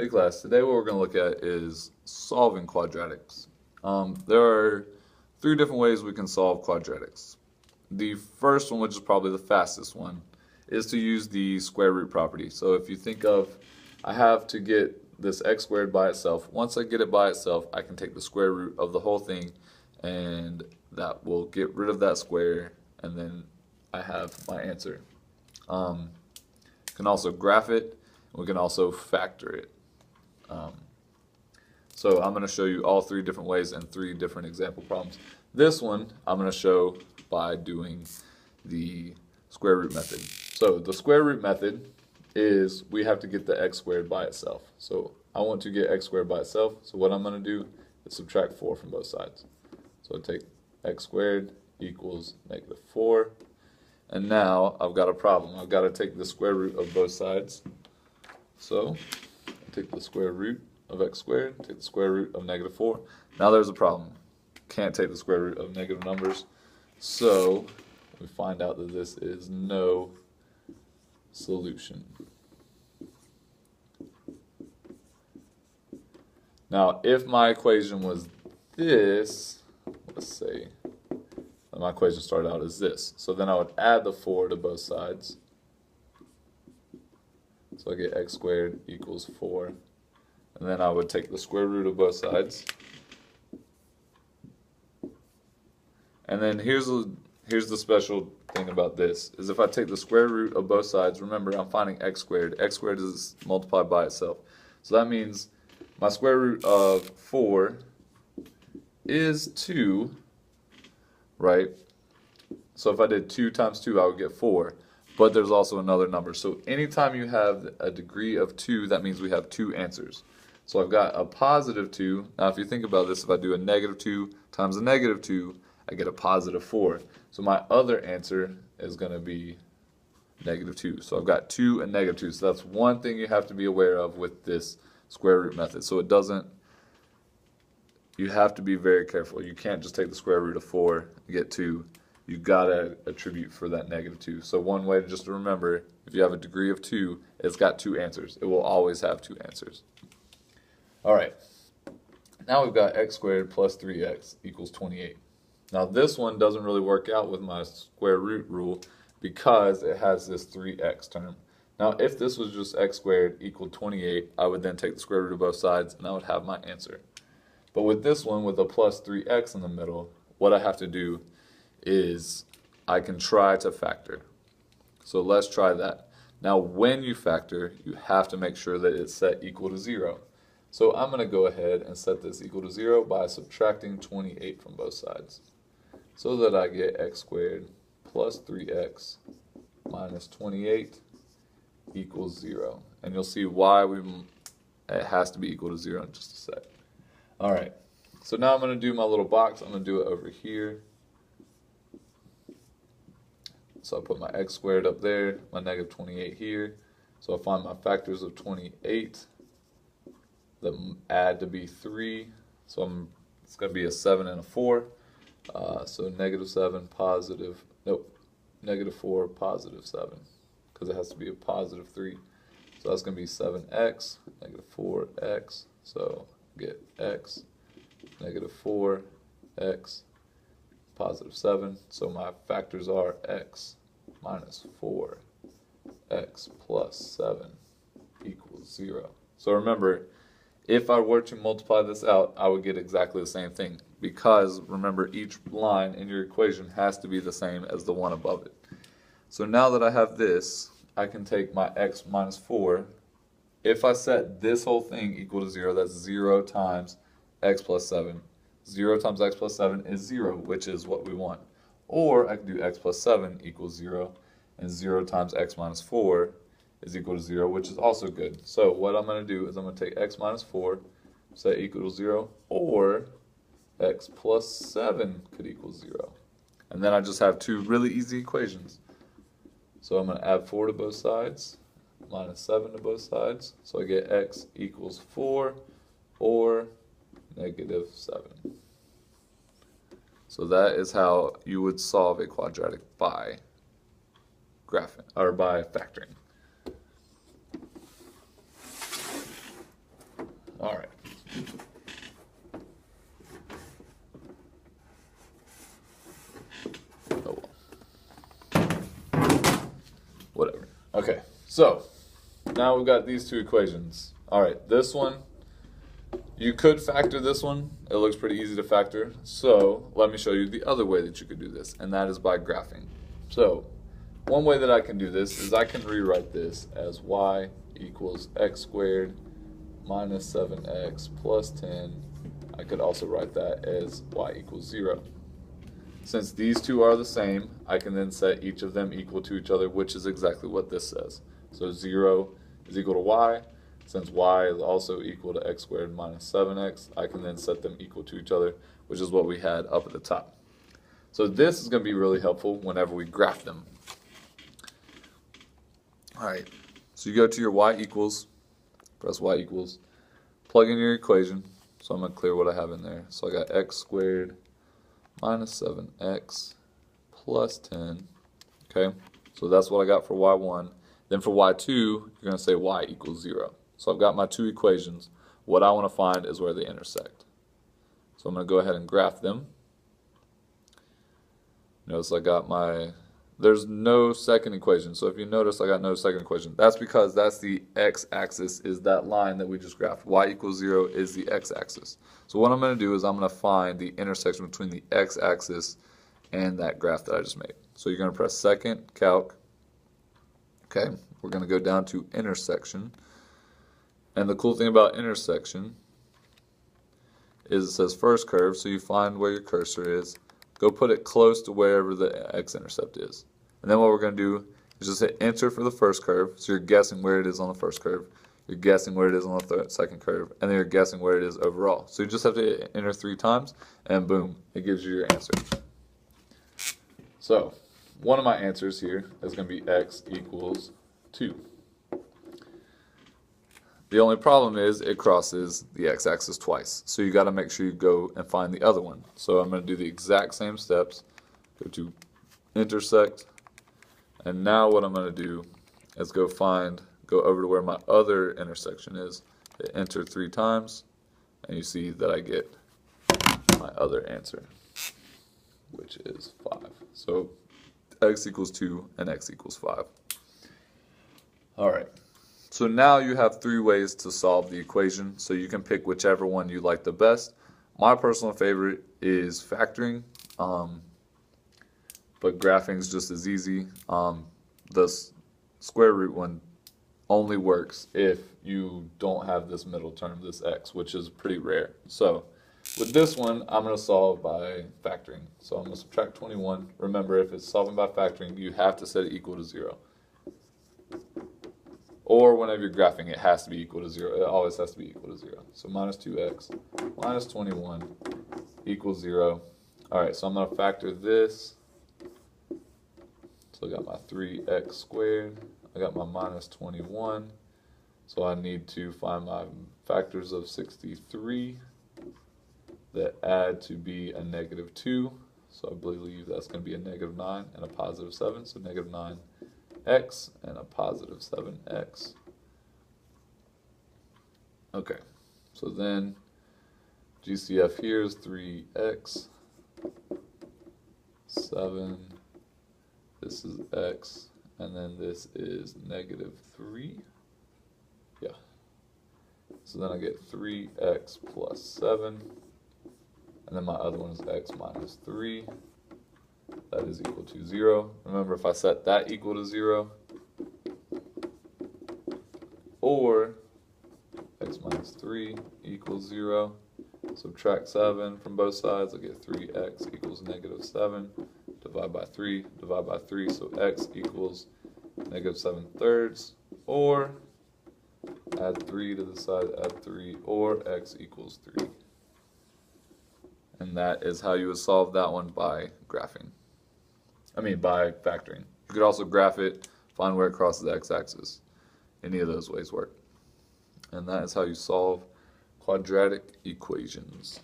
Hey class, today what we're going to look at is solving quadratics. There are three different ways we can solve quadratics. The first one, which is probably the fastest one, is to use the square root property. So if you think of, I have to get this x squared by itself. Once I get it by itself, I can take the square root of the whole thing, and that will get rid of that square, and then I have my answer. Can also graph it, and we can also factor it. So I'm going to show you all three different ways and three different example problems. This one I'm going to show by doing the square root method. So the square root method is we have to get the x squared by itself. So I want to get x squared by itself. So what I'm going to do is subtract 4 from both sides. So I take x squared equals -4. And now I've got a problem. I've got to take the square root of both sides. So take the square root of x squared, take the square root of -4. Now there's a problem. Can't take the square root of negative numbers. So we find out that this is no solution. Now if my equation was this, let's say my equation started out as this. So then I would add the 4 to both sides. So I get x squared equals 4. And then I would take the square root of both sides. And then here's the special thing about this, is if I take the square root of both sides, remember I'm finding x squared. X squared is multiplied by itself. So that means my square root of 4 is 2, right? So if I did 2 times 2, I would get 4. But there's also another number. So anytime you have a degree of 2, that means we have 2 answers. So I've got a positive 2. Now if you think about this, if I do a -2 times a -2, I get a positive 4. So my other answer is going to be -2. So I've got 2 and -2. So that's one thing you have to be aware of with this square root method. So it doesn't, you have to be very careful. You can't just take the square root of 4 and get 2. You've got to attribute for that -2. So one way to just remember, if you have a degree of 2, it's got 2 answers. It will always have 2 answers. All right, now we've got x squared plus 3x equals 28. Now this one doesn't really work out with my square root rule because it has this 3x term. Now if this was just x squared equal 28, I would then take the square root of both sides and I would have my answer. But with this one, with a plus 3x in the middle, what I have to do is I can try to factor. So let's try that. Now when you factor, you have to make sure that it's set equal to 0. So I'm going to go ahead and set this equal to 0 by subtracting 28 from both sides. So that I get x squared plus 3x minus 28 equals 0. And you'll see why it has to be equal to 0 in just a sec. Alright, so now I'm going to do my little box. I'm going to do it over here. So I put my x squared up there, my -28 here. So I find my factors of 28 that add to be 3. So it's going to be a 7 and a 4. So -7, positive, nope, -4, positive 7. Because it has to be a positive 3. So that's going to be 7x, -4x. So get x, -4x, positive 7. So my factors are x minus 4, x plus 7 equals 0. So remember, if I were to multiply this out, I would get exactly the same thing. Because remember, each line in your equation has to be the same as the one above it. So now that I have this, I can take my x minus 4. If I set this whole thing equal to 0, that's 0 times x plus 7. 0 times x plus 7 is 0, which is what we want. Or I can do x plus 7 equals 0, and 0 times x minus 4 is equal to 0, which is also good. So what I'm going to do is I'm going to take x minus 4, set equal to 0, or x plus 7 could equal 0. And then I just have two really easy equations. So I'm going to add 4 to both sides, minus 7 to both sides. So I get x equals 4, or -7. So that is how you would solve a quadratic by graphing, or by factoring. All right. Oh well. Whatever. Okay, so now we've got these two equations. All right, this one, you could factor this one. It looks pretty easy to factor. So let me show you the other way that you could do this, and that is by graphing. So one way that I can do this is I can rewrite this as y equals x squared minus 7x plus 10. I could also write that as y equals 0. Since these two are the same, I can then set each of them equal to each other, which is exactly what this says. So 0 is equal to y. Since y is also equal to x squared minus 7x, I can then set them equal to each other, which is what we had up at the top. So this is going to be really helpful whenever we graph them. Alright, so you go to your y equals, press y equals, plug in your equation. So I'm going to clear what I have in there. So I got x squared minus 7x plus 10. Okay, so that's what I got for y1. Then for y2, you're going to say y equals 0. So I've got my two equations. What I want to find is where they intersect. So I'm going to go ahead and graph them. Notice I got my, there's no second equation. So if you notice I got no second equation, that's because that's the x-axis is that line that we just graphed. Y equals 0 is the x-axis. So what I'm going to do is I'm going to find the intersection between the x-axis and that graph that I just made. So you're going to press second, calc. Okay, we're going to go down to intersection. And the cool thing about intersection is it says first curve, so you find where your cursor is. Go put it close to wherever the x-intercept is. And then what we're going to do is just hit enter for the first curve. So you're guessing where it is on the first curve. You're guessing where it is on the second curve. And then you're guessing where it is overall. So you just have to hit enter 3 times, and boom, it gives you your answer. So one of my answers here is going to be x equals 2. The only problem is it crosses the x-axis twice. So you got to make sure you go and find the other one. So I'm going to do the exact same steps. Go to intersect. And now what I'm going to do is go over to where my other intersection is. Hit enter 3 times. And you see that I get my other answer, which is 5. So x equals 2 and x equals 5. All right. So now you have 3 ways to solve the equation, so you can pick whichever one you like the best. My personal favorite is factoring, but graphing is just as easy. The square root one only works if you don't have this middle term, this x, which is pretty rare. So with this one, I'm going to solve by factoring. So I'm going to subtract 21. Remember, if it's solving by factoring, you have to set it equal to 0. Or whenever you're graphing, it has to be equal to 0. It always has to be equal to 0. So minus 2x minus 21 equals 0. All right, so I'm going to factor this. So I got my 3x squared. I got my minus 21. So I need to find my factors of 63 that add to be a negative 2. So I believe that's going to be a negative 9 and a positive 7. So negative 9x and a positive 7x. Okay, so then GCF here is 3x, 7, this is x, and then this is negative 3. Yeah. So then I get 3x plus 7, and then my other one is x minus 3. That is equal to 0. Remember, if I set that equal to 0, or x minus 3 equals 0, subtract 7 from both sides, I get 3x equals negative 7, divide by 3, so x equals negative 7 thirds, or add 3 to the side, add 3, or x equals 3. And that is how you would solve that one by graphing. By factoring. You could also graph it, find where it crosses the x-axis. Any of those ways work. And that is how you solve quadratic equations.